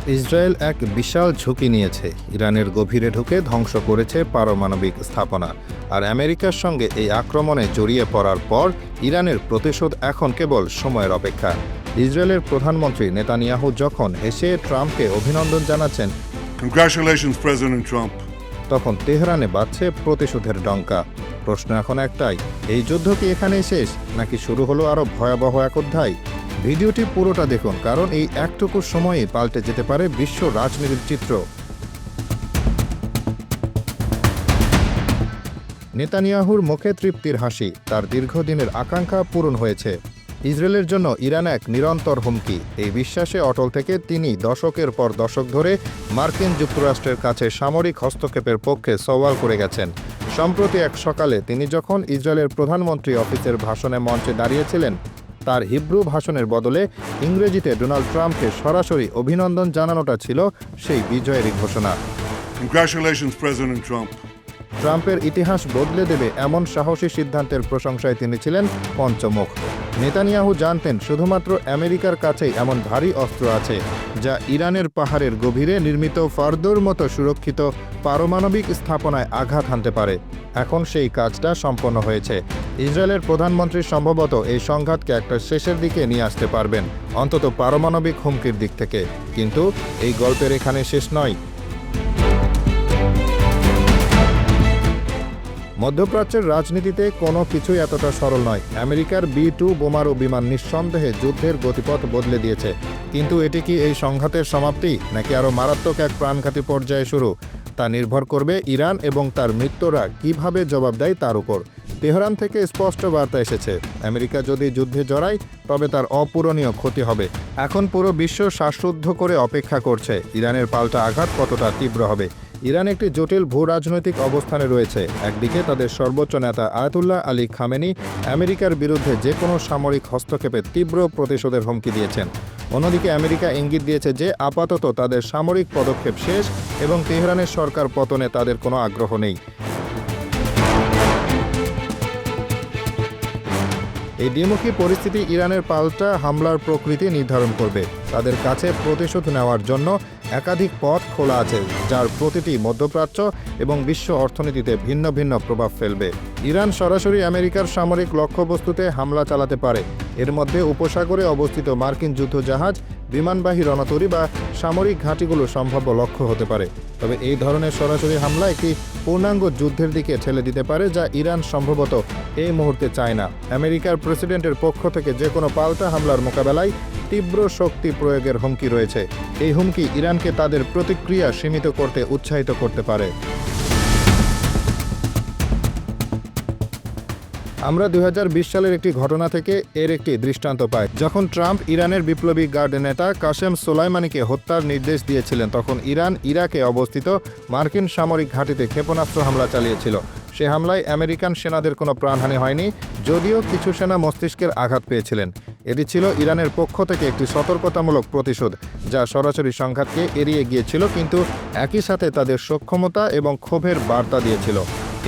Israel এক বিশাল ঝুঁকি নিয়েছে। ইরানের গভীরে ঢুকে ধ্বংস করেছে পারমাণবিক স্থাপনা। আর আমেরিকার সঙ্গে এই আক্রমণে জড়িয়ে পড়ার পর ইরানের প্রতিশোধ এখন কেবল সময়ের অপেক্ষা। ইসরায়েলের প্রধানমন্ত্রী নেতানিয়াহু যখন হেসে ট্রাম্পকে অভিনন্দন জানাচ্ছেন, Congratulations, President Trump. তখন তেহরানে বাজছে প্রতিশোধের ডঙ্কা। প্রশ্ন এখন একটাই, এই যুদ্ধ কি এখানেই শেষ, নাকি শুরু হলো আরও ভয়াবহ এক অধ্যায়? ভিডিওটি পুরোটা দেখুন, কারণ এই একটুকু সময়ে পাল্টে যেতে পারে বিশ্ব রাজনীতির চিত্র। নেতানিয়াহুর মুখে তৃপ্তির হাসি, তার দীর্ঘদিনের আকাঙ্ক্ষা পূরণ হয়েছে। ইসরায়েলের জন্য ইরান এক নিরন্তর হুমকি, এই বিশ্বাসে অটল থেকে তিনি দশকের পর দশক ধরে মার্কিন যুক্তরাষ্ট্রের কাছে সামরিক হস্তক্ষেপের পক্ষে সওয়াল করে গেছেন। সম্প্রতি এক সকালে তিনি যখন ইসরায়েলের প্রধানমন্ত্রী অফিসের ভাষণে মঞ্চে দাঁড়িয়েছিলেন, তার হিব্রু ভাষণের বদলে ইংরেজিতে ডোনাল্ড ট্রাম্পকে সরাসরি অভিনন্দন জানানোটা ছিল সেই বিজয়েরই ঘোষণা। Congratulations, President Trump. ট্রাম্পের ইতিহাস বদলে দেবে এমন সাহসী সিদ্ধান্তের প্রশংসায় তিনি ছিলেন পঞ্চমুখ। নেতানিয়াহু জানতেন শুধুমাত্র আমেরিকার কাছেই এমন ভারী অস্ত্র আছে, যা ইরানের পাহাড়ের গভীরে নির্মিত ফার্দোর মতো সুরক্ষিত পারমাণবিক স্থাপনায় আঘাত হানতে পারে। এখন সেই কাজটা সম্পন্ন হয়েছে। ইসরায়েলের প্রধানমন্ত্রী সম্ভবত এই সংঘাতকে একটা শেষের দিকে নিয়ে আসতে পারবেন, অন্তত পারমাণবিক হুমকির দিক থেকে। কিন্তু এই গল্পের এখানে শেষ নয়। মধ্যপ্রাচ্যের রাজনীতিতে কোনো কিছুই এতটা সরল নয়। আমেরিকার B-2 বোমারু বিমান নিঃসন্দেহে যুদ্ধের গতিপথ বদলে দিয়েছে। কিন্তু এটি কি এই সংঘাতের সমাপ্তি, নাকি আরও মারাত্মক এক প্রাণঘাতী পর্যায়ে শুরু? তা নির্ভর করবে ইরান এবং তার মিত্ররা কিভাবে জবাব দেয় তার উপর। তেহরান থেকে স্পষ্ট বার্তা এসেছে, আমেরিকা যদি যুদ্ধে জড়ায় তবে তার অপূরণীয় ক্ষতি হবে। এখন পুরো বিশ্ব শ্বাসরুদ্ধ করে অপেক্ষা করছে ইরানের পাল্টা আঘাত কতটা তীব্র হবে। ইরান একটি জটিল ভূরাজনৈতিক অবস্থানে রয়েছে। একদিকে তাদের সর্বোচ্চ নেতা আয়াতুল্লাহ আলী খামেনি আমেরিকার বিরুদ্ধে যে কোনো সামরিক হস্তক্ষেপে তীব্র প্রতিশোধের হুমকি দিয়েছেন। অন্যদিকে আমেরিকা ইঙ্গিত দিয়েছে যে আপাতত তাদের সামরিক পদক্ষেপ শেষ এবং তেহরানের সরকার পতনে তাদের কোনো আগ্রহ নেই। এই দ্বিমুখী পরিস্থিতি ইরানের পাল্টা হামলার প্রকৃতি নির্ধারণ করবে। তাদের কাছে প্রতিশোধ নেওয়ার জন্য একাধিক পথ খোলা আছে, যার প্রতিটি মধ্যপ্রাচ্য এবং বিশ্ব অর্থনীতিতে ভিন্ন ভিন্ন প্রভাব ফেলবে। ইরান সরাসরি আমেরিকার সামরিক লক্ষ্যবস্তুতে হামলা চালাতে পারে। এর মধ্যে উপসাগরে অবস্থিত মার্কিন যুদ্ধজাহাজ, বিমানবাহী রণতরী বা সামরিক ঘাঁটিগুলো সম্ভাব্য লক্ষ্য হতে পারে। তবে এই ধরনের সরাসরি হামলা একটি পূর্ণাঙ্গ যুদ্ধের দিকে ঠেলে দিতে পারে, যা ইরান সম্ভবত এই মুহূর্তে চায় না। আমেরিকার প্রেসিডেন্টের পক্ষ থেকে যে কোনো পাল্টা হামলার মোকাবেলায় তীব্র শক্তি প্রয়োগের হুমকি রয়েছে। এই হুমকি ইরানকে তাদের প্রতিক্রিয়া সীমিত করতে উৎসাহিত করতে পারে। আমরা 2020 সালের একটি ঘটনা থেকে এর একটি দৃষ্টান্ত পাই। যখন ট্রাম্প ইরানের বিপ্লবী গার্ড নেতা কাসেম সোলাইমানিকে হত্যার নির্দেশ দিয়েছিলেন, তখন ইরান ইরাকে অবস্থিত মার্কিন সামরিক ঘাঁটিতে ক্ষেপণাস্ত্র হামলা চালিয়েছিল। সে হামলায় আমেরিকান সেনাদের কোনো প্রাণহানি হয়নি, যদিও কিছু সেনা মস্তিষ্কের আঘাত পেয়েছিলেন। এটি ছিল ইরানের পক্ষ থেকে একটি সতর্কতামূলক প্রতিশোধ, যা সরাসরি সংঘাতকে এড়িয়ে গিয়েছিল, কিন্তু একই সাথে তাদের সক্ষমতা এবং ক্ষোভের বার্তা দিয়েছিল।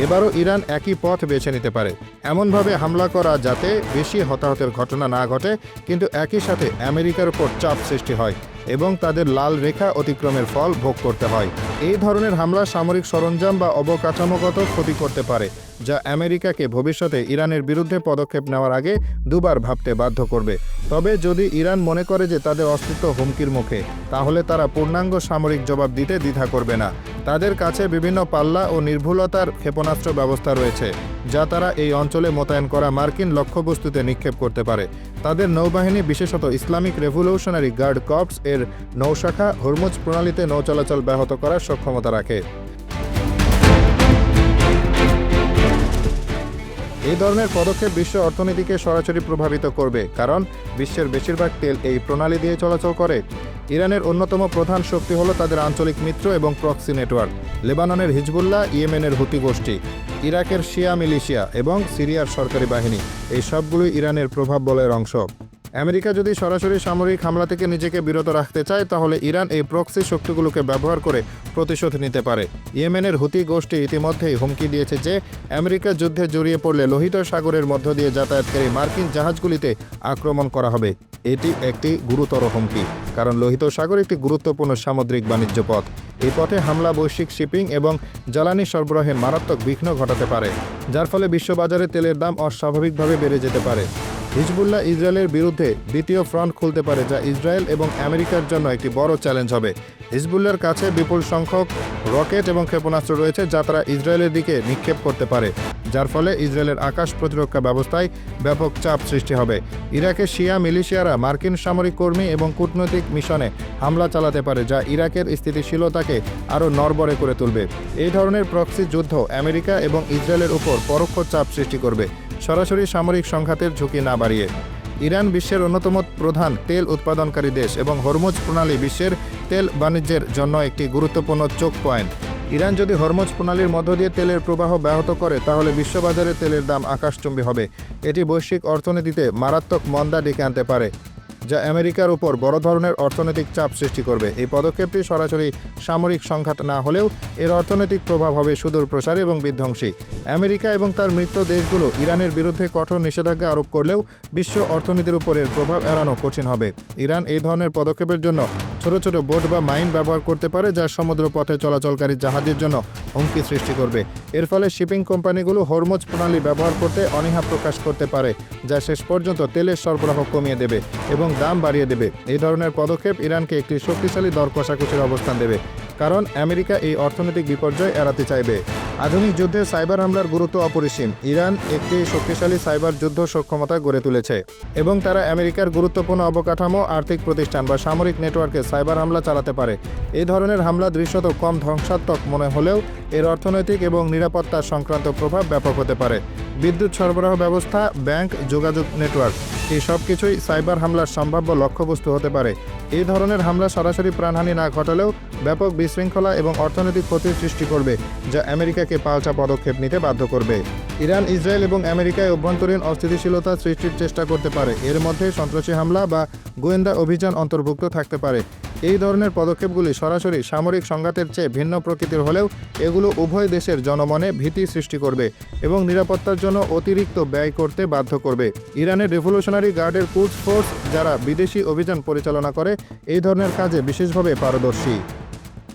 এবারও ইরান একই পথ বেছে নিতে পারে, এমনভাবে হামলা করা যাতে বেশি হতাহতের ঘটনা না ঘটে, কিন্তু একই সাথে আমেরিকার উপর চাপ সৃষ্টি হয় এবং তাদের লাল রেখা অতিক্রমের ফল ভোগ করতে হয়। এই ধরনের হামলা সামরিক সরঞ্জাম বা অবকাঠামোগত ক্ষতি করতে পারে, যা আমেরিকাকে ভবিষ্যতে ইরানের বিরুদ্ধে পদক্ষেপ নেওয়ার আগে দুবার ভাবতে বাধ্য করবে। তবে যদি ইরান মনে করে যে তাদের অস্তিত্ব হুমকির মুখে, তাহলে তারা পূর্ণাঙ্গ সামরিক জবাব দিতে দ্বিধা করবে না। তাদের কাছে বিভিন্ন পাল্লা ও নির্ভুলতার ক্ষেপণাস্ত্র ব্যবস্থা রয়েছে, যা তারা এই অঞ্চলে মোতায়েন করা মার্কিন লক্ষ্যবস্তুতে নিক্ষেপ করতে পারে। তাদের নৌবাহিনী, বিশেষত ইসলামিক রেভলিউশনারি গার্ড কর্পস এর নৌশাখা হরমুজ প্রণালীতে নৌ চলাচল ব্যাহত করার সক্ষমতা রাখে। এই ধরনের পদক্ষেপ বিশ্ব অর্থনীতিকে সরাসরি প্রভাবিত করবে, কারণ বিশ্বের বেশিরভাগ তেল এই প্রণালী দিয়ে চলাচল করে। ইরানের অন্যতম প্রধান শক্তি হলো তাদের আঞ্চলিক মিত্র এবং প্রক্সি নেটওয়ার্ক। লেবাননের হিজবুল্লাহ, ইয়েমেনের হুতি গোষ্ঠী, ইরাকের শিয়া মিলিশিয়া এবং সিরিয়ার সরকারি বাহিনী, এই সবগুলোই ইরানের প্রভাব বলয়ের অংশ। আমেরিকা যদি সরাসরি সামরিক হামলা থেকে নিজেকে বিরত রাখতে চায়, তাহলে ইরান এই প্রক্সি শক্তিগুলোকে ব্যবহার করে প্রতিশোধ নিতে পারে। ইয়েমেনের হুতি গোষ্ঠী ইতিমধ্যেই হুমকি দিয়েছে যে আমেরিকা যুদ্ধে জড়িয়ে পড়লে লোহিত সাগরের মধ্য দিয়ে যাতায়াতকারী মার্কিন জাহাজগুলিতে আক্রমণ করা হবে। এটি একটি গুরুতর হুমকি, কারণ লোহিত সাগর একটি গুরুত্বপূর্ণ সামুদ্রিক বাণিজ্য পথ। এই পথে হামলা বৈশ্বিক শিপিং এবং জ্বালানি সরবরাহে মারাত্মক বিঘ্ন ঘটাতে পারে, যার ফলে বিশ্ববাজারে তেলের দাম অস্বাভাবিকভাবে বেড়ে যেতে পারে। হিজবুল্লাহ ইসরায়েলের বিরুদ্ধে দ্বিতীয় ফ্রন্ট খুলতে পারে, যা ইসরায়েল এবং আমেরিকার জন্য একটি বড় চ্যালেঞ্জ হবে। হিজবুল্লাহর কাছে বিপুল সংখ্যক রকেট এবং ক্ষেপণাস্ত্র রয়েছে, যা তারা ইসরায়েলের দিকে নিক্ষেপ করতে পারে, যার ফলে ইসরায়েলের আকাশ প্রতিরক্ষা ব্যবস্থায় ব্যাপক চাপ সৃষ্টি হবে। ইরাকের শিয়া মিলিশিয়ারা মার্কিন সামরিক কর্মী এবং কূটনৈতিক মিশনে হামলা চালাতে পারে, যা ইরাকের স্থিতিশীলতাকে আরও নড়বড়ে করে তুলবে। এই ধরনের প্রক্সি যুদ্ধ আমেরিকা এবং ইসরায়েলের উপর পরোক্ষ চাপ সৃষ্টি করবে, সরাসরি সামরিক সংঘাতের ঝুঁকি না বাড়িয়ে। ইরান বিশ্বের অন্যতম প্রধান তেল উৎপাদনকারী দেশ এবং হরমুজ প্রণালী বিশ্বের তেল বাণিজ্যের জন্য একটি গুরুত্বপূর্ণ চোখ পয়েন্ট। ইরান যদি হরমুজ প্রণালীর মধ্য দিয়ে তেলের প্রবাহ ব্যাহত করে, তাহলে বিশ্ববাজারে তেলের দাম আকাশচুম্বী হবে। এটি বৈশ্বিক অর্থনীতিতে মারাত্মক মন্দা ডেকে আনতে পারে, যা আমেরিকার উপর বড় ধরনের অর্থনৈতিক চাপ সৃষ্টি করবে। এই পদক্ষেপটি সরাসরি সামরিক সংঘাত না হলেও এর অর্থনৈতিক প্রভাব হবে সুদূর প্রসারী এবং বিধ্বংসী। আমেরিকা এবং তার মিত্র দেশগুলো ইরানের বিরুদ্ধে কঠোর নিষেধাজ্ঞা আরোপ করলেও বিশ্ব অর্থনীতির উপর এর প্রভাব এড়ানো কঠিন হবে। ইরান এই ধরনের পদক্ষেপের জন্য ছোট ছোট বোট বা মাইন ব্যবহার করতে পারে, যা সমুদ্র পথে চলাচলকারী জাহাজের জন্য হুমকি সৃষ্টি করবে। এর ফলে শিপিং কোম্পানিগুলো হরমুজ প্রণালী ব্যবহার করতে অনীহা প্রকাশ করতে পারে, যা শেষ পর্যন্ত তেলের সরবরাহ কমিয়ে দেবে এবং দাম বাড়িয়ে দেবে। এই ধরনের পদক্ষেপ ইরানকে একটি শক্তিশালী দর কষাকষির অবস্থান দেবে, কারণ আমেরিকা এই অর্থনৈতিক বিপর্যয় এড়াতে চাইবে। আধুনিক যুদ্ধে সাইবার হামলার গুরুত্ব অপরিসীম। ইরান একটি শক্তিশালী সাইবার যুদ্ধ সক্ষমতা গড়ে তুলেছে এবং তারা আমেরিকার গুরুত্বপূর্ণ অবকাঠামো, আর্থিক প্রতিষ্ঠান বা সামরিক নেটওয়ার্কে সাইবার হামলা চালাতে পারে। এই ধরনের হামলা দৃশ্যত কম ধ্বংসাত্মক মনে হলেও এর অর্থনৈতিক এবং নিরাপত্তা সংক্রান্ত প্রভাব ব্যাপক হতে পারে। বিদ্যুৎ সরবরাহ ব্যবস্থা, ব্যাংক, যোগাযোগ নেটওয়ার্ক, এই সব কিছুই সাইবার হামলার সম্ভাব্য লক্ষ্যবস্তু হতে পারে। এই ধরনের হামলা সরাসরি প্রাণহানি না ঘটালেও ব্যাপক বিশৃঙ্খলা এবং অর্থনৈতিক ক্ষতির সৃষ্টি করবে, যা আমেরিকাকে পাল্টা পদক্ষেপ নিতে বাধ্য করবে। ইরান, ইসরায়েল এবং আমেরিকায় অভ্যন্তরীণ অস্থিতিশীলতা সৃষ্টির চেষ্টা করতে পারে। এর মধ্যে সন্ত্রাসী হামলা বা গোয়েন্দা অভিযান অন্তর্ভুক্ত থাকতে পারে। এই ধরনের পদক্ষেপগুলি সরাসরি সামরিক সংঘাতের চেয়ে ভিন্ন প্রকৃতির হলেও এগুলো উভয় দেশের জনমনে ভীতি সৃষ্টি করবে এবং নিরাপত্তার জন্য অতিরিক্ত ব্যয় করতে বাধ্য করবে। ইরানের রেভলিউশনারি গার্ডের কুদস ফোর্স, যারা বিদেশি অভিযান পরিচালনা করে, এই ধরনের কাজে বিশেষভাবে পারদর্শী।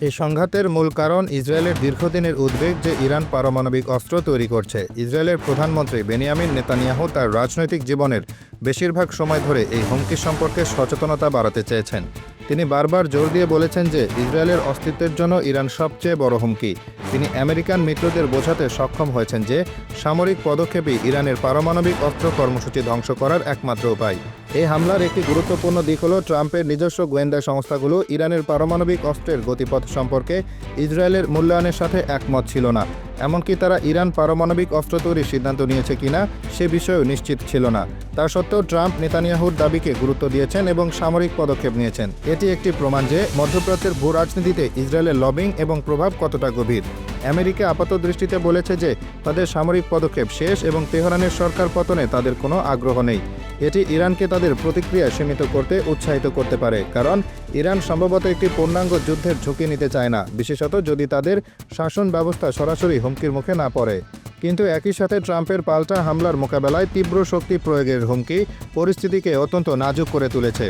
এই সংঘাতের মূল কারণ ইসরায়েলের দীর্ঘদিনের উদ্বেগ যে ইরান পারমাণবিক অস্ত্র তৈরি করছে। ইসরায়েলের প্রধানমন্ত্রী বেনিয়ামিন নেতানিয়াহু তার রাজনৈতিক জীবনের বেশিরভাগ সময় ধরে এই হুমকি সম্পর্কে সচেতনতা বাড়াতে চেয়েছেন। তিনি বারবার জোর দিয়ে বলেছেন যে ইসরায়েলের অস্তিত্বের জন্য ইরান সবচেয়ে বড় হুমকি। তিনি আমেরিকান মিত্রদের বোঝাতে সক্ষম হয়েছেন যে সামরিক পদক্ষেপই ইরানের পারমাণবিক অস্ত্র কর্মসূচি ধ্বংস করার একমাত্র উপায়। এই হামলার একটি গুরুত্বপূর্ণ দিক হল ট্রাম্পের নিজস্ব গোয়েন্দা সংস্থাগুলো ইরানের পারমাণবিক অস্ত্রের গতিপথ সম্পর্কে ইসরায়েলের মূল্যায়নের সাথে একমত ছিল না। এমনকি তারা ইরান পারমাণবিক অস্ত্র তৈরির সিদ্ধান্ত নিয়েছে কিনা সে বিষয়েও নিশ্চিত ছিল না। তা সত্ত্বেও ট্রাম্প নেতানিয়াহুর দাবিকে গুরুত্ব দিয়েছেন এবং সামরিক পদক্ষেপ নিয়েছেন। এটি একটি প্রমাণ যে মধ্যপ্রাচ্যের ভূ রাজনীতিতে ইসরায়েলের লবিং এবং প্রভাব কতটা গভীর। আমেরিকা আপাতদৃষ্টিতে বলেছে যে তাদের সামরিক পদক্ষেপ শেষ এবং তেহরানের সরকার পতনে তাদের কোনো আগ্রহ নেই। এটি ইরানকে তাদের প্রতিক্রিয়া সীমিত করতে উৎসাহিত করতে পারে, কারণ ইরান সম্ভবত একটি পূর্ণাঙ্গ যুদ্ধের ঝুঁকি নিতে চায় না, বিশেষত যদি তাদের শাসন ব্যবস্থা সরাসরি হুমকির মুখে না পড়ে। কিন্তু একই সাথে ট্রাম্পের পাল্টা হামলার মোকাবেলায় তীব্র শক্তি প্রয়োগের হুমকি পরিস্থিতিকে অত্যন্ত নাজুক করে তুলেছে।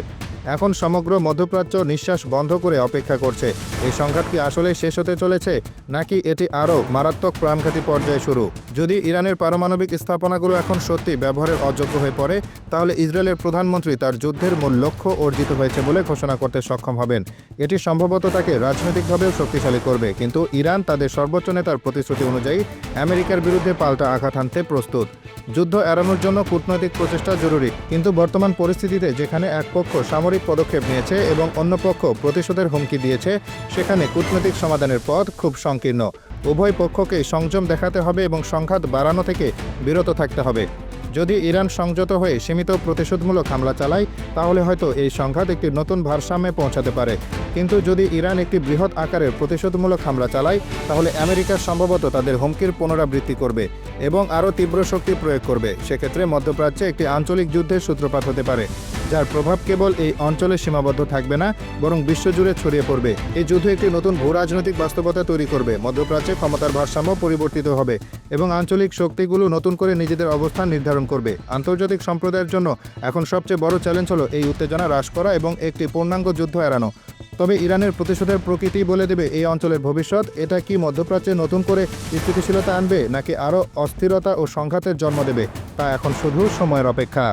এখন সমগ্র মধ্যপ্রাচ্য নিঃশ্বাস বন্ধ করে অপেক্ষা করছে। এই সংঘাত কি আসলে শেষ হতে চলেছে, নাকি এটি আরও মারাত্মক প্রাণঘাতী পর্যায়ে শুরু? যদি ইরানের পারমাণবিক স্থাপনাগুলো এখন সত্যি ব্যবহারের অযোগ্য হয়ে পড়ে, তাহলে ইসরায়েলের প্রধানমন্ত্রী তার যুদ্ধের মূল লক্ষ্য অর্জিত হয়েছে বলে ঘোষণা করতে সক্ষম হবেন। এটি সম্ভবত তাকে রাজনৈতিকভাবেও শক্তিশালী করবে, কিন্তু ইরান তাদের সর্বোচ্চ নেতার প্রতিশ্রুতি অনুযায়ী আমেরিকার বিরুদ্ধে পাল্টা আঘাত হানতে প্রস্তুত। যুদ্ধ এড়ানোর জন্য কূটনৈতিক প্রচেষ্টা জরুরি, কিন্তু বর্তমান পরিস্থিতিতে যেখানে এক পক্ষ সামরিক পদক্ষেপ নিয়েছে এবং অন্য পক্ষ প্রতিশোধের হুমকি দিয়েছে, সেখানে কূটনৈতিক সমাধানের পথ খুব সংকীর্ণ। উভয় পক্ষকে সংযম দেখাতে হবে এবং সংঘাত বাড়ানো থেকে বিরত থাকতে হবে। যদি ইরান সংযত হয়ে সীমিত প্রতিশোধমূলক হামলা চালায়, তাহলে হয়তো এই সংঘাত একটি নতুন ভারসাম্যে পৌঁছাতে পারে। কিন্তু যদি ইরান একটি বৃহৎ আকারের প্রতিশোধমূলক হামলা চালায়, তাহলে আমেরিকা সম্ভবত তাদের হুমকির পুনরাবৃত্তি করবে এবং আরও তীব্র শক্তি প্রয়োগ করবে। সেক্ষেত্রে মধ্যপ্রাচ্যে একটি আঞ্চলিক যুদ্ধের সূত্রপাত হতে পারে। যার প্রভাব কেবল এই অঞ্চলে সীমাবদ্ধ থাকবে না, বরং বিশ্বজুড়ে ছড়িয়ে পড়বে। এই যুদ্ধ একটি নতুন ভূরাজনৈতিক বাস্তবতা তৈরি করবে। মধ্যপ্রাচ্যে ক্ষমতার ভারসাম্য পরিবর্তিত হবে এবং আঞ্চলিক শক্তিগুলো নতুন করে নিজেদের অবস্থান নির্ধারণ করবে। আন্তর্জাতিক সম্প্রদায়ের জন্য এখন সবচেয়ে বড় চ্যালেঞ্জ হলো এই উত্তেজনা হ্রাস করা এবং একটি পূর্ণাঙ্গ যুদ্ধ এড়ানো। তবে ইরানের প্রতিশোধের প্রকৃতি বলে দেবে এই অঞ্চলের ভবিষ্যৎ। এটা কি মধ্যপ্রাচ্যে নতুন করে স্থিতিশীলতা আনবে, নাকি আরও অস্থিরতা ও সংঘাতের জন্ম দেবে, তা এখন শুধু সময়ের অপেক্ষা।